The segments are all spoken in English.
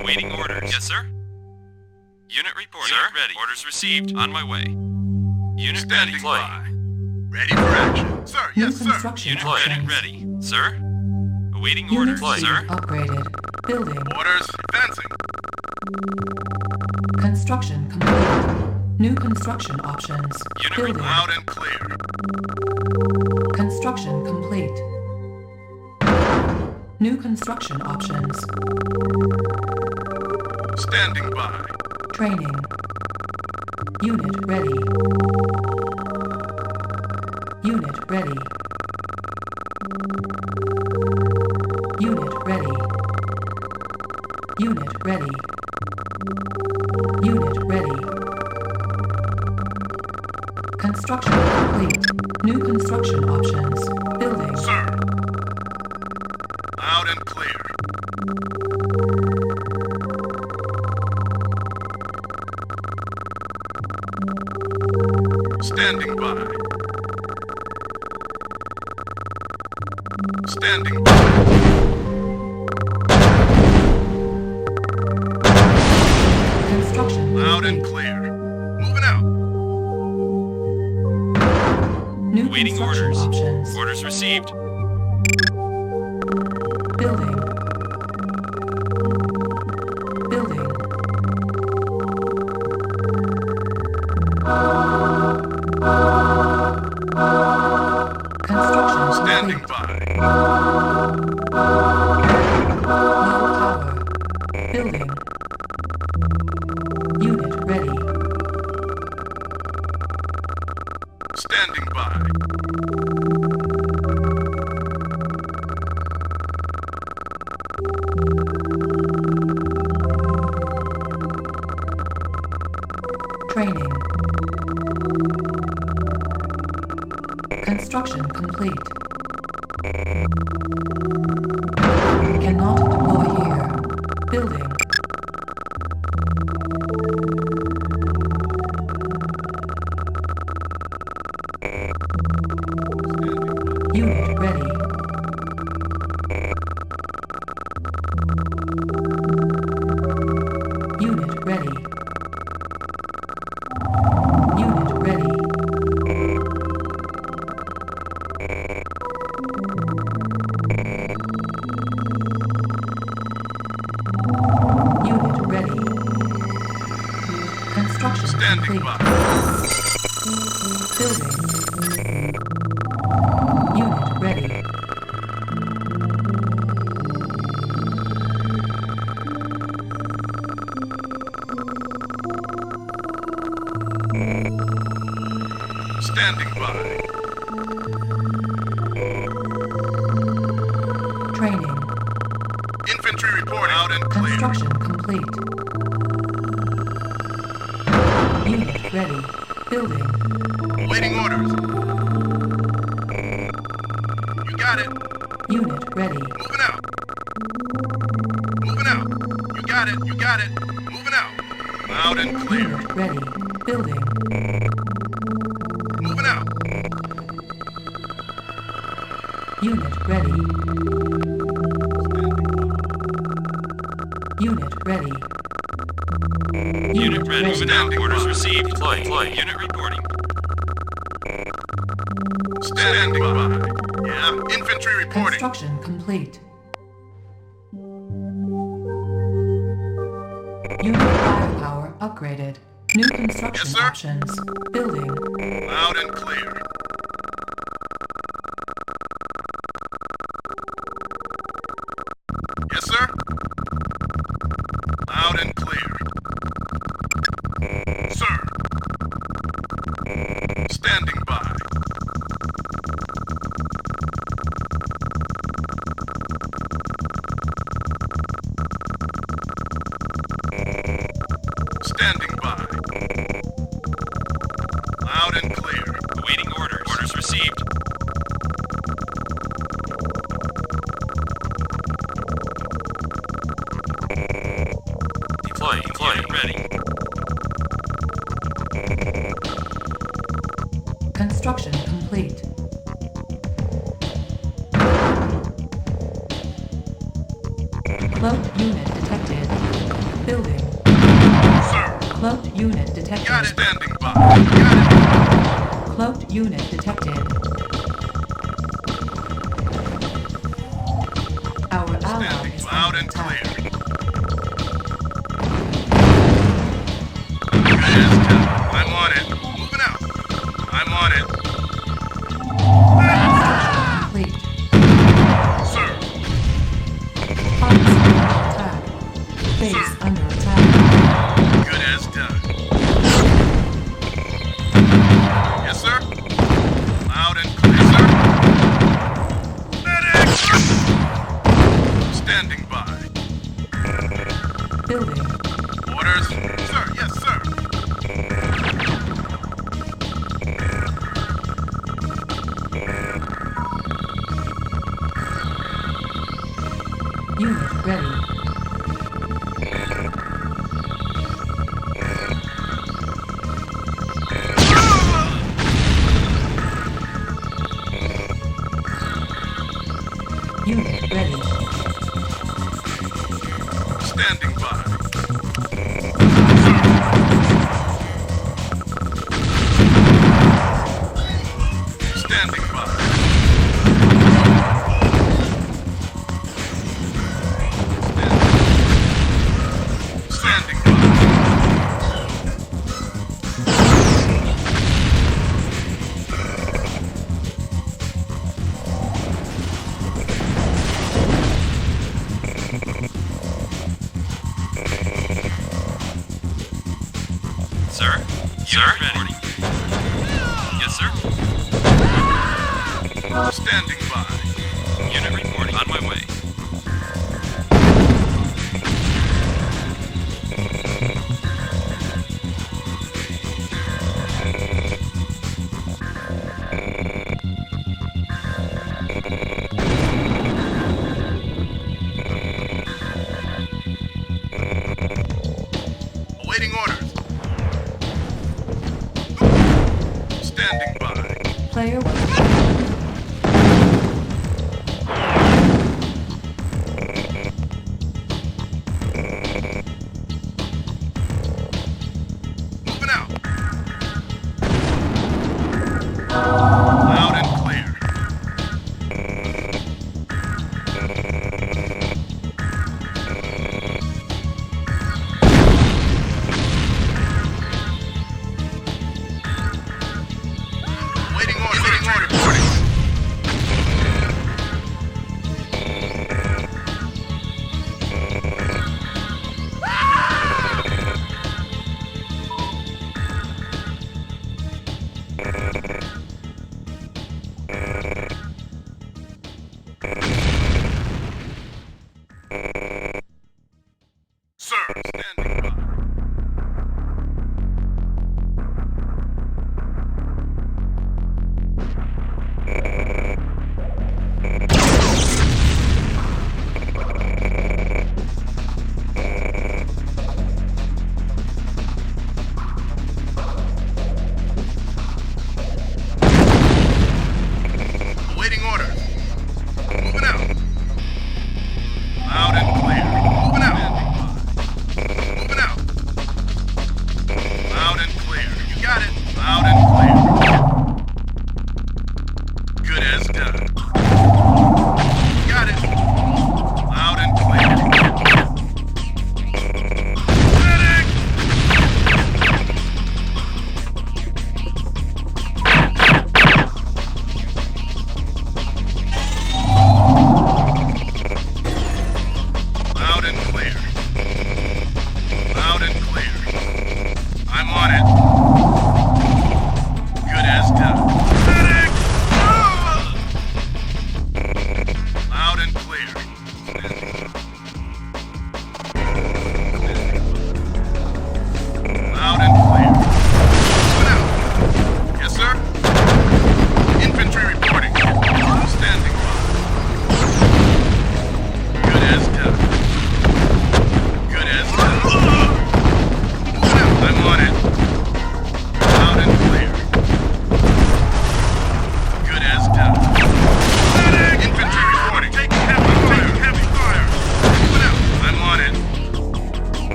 Awaiting orders. Yes, sir. Unit reporting. Sir, ready. Orders received. On my way. Unit Standing ready. by. Ready for action. Sir, yes, sir. Unit ready. Sir? Awaiting Unit orders. speed Sir? upgraded. Building. Orders advancing. Construction complete. New construction options. Unit Building. Loud and clear. Construction complete. New construction options. Standing by. Training. Unit ready. Unit ready. Unit ready. Unit ready. Unit ready. Construction complete. New construction options. Building. Sir. Loud and clear. Standing by. Standing by. Construction Loud and complete. clear. Moving out. New Awaiting construction orders. options. Orders received. Building. Building. Construction Standing complete. by. Low power. Building. Unit ready. Standing by. Training. Construction complete. Cannot deploy here. Building. Unit ready. Unit ready. Unit ready. Unit ready. Construction Standing complete. by. Building. Unit ready. Standing by. Training. Infantry report out and clear. Construction complete. Unit ready. Building. Awaiting orders. You got it. Unit ready. Moving out. Moving out. You got it. You got it. Moving out. Loud and clear. Unit ready. Building. Moving out. Unit ready. Unit ready. Unit ready. Moving out. Standing Orders by. received. Deploy. Unit reporting. Standing by. Yeah. Infantry reporting. Construction complete. Unit firepower upgraded. New construction Yes, sir. options. Building. Loud and clear. Yes, sir. Loud and clear. Sir. Standing by. Standing by. Loud and clear. Awaiting orders. Orders received. Deploy. Unit ready. Construction complete. Cloaked unit detected. Got it. Standing by. Got it. Cloaked unit detected. Our ally Standing is loud under and attack. clear. Yes, I'm on it. Moving out. I'm on it. Complete. Sir. Parts under attack. Base Sir. under attack. Good as done. Yes, sir. Loud and clear, sir. Medic! Standing by. Building. Orders? Sir, yes, sir. Unit ready. Unit ready. Standing by. Standing by. Standing by. Sir? Unit ready. Yes, sir. Standing by. Unit reporting. On my way. Awaiting orders. Standing by. Player one. Moving out. Loud and clear. Waiting order. Waiting order. Reporting.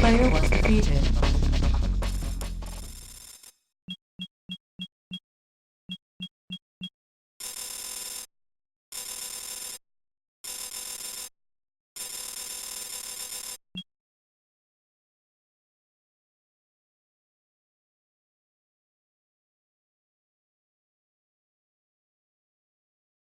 Player was defeated.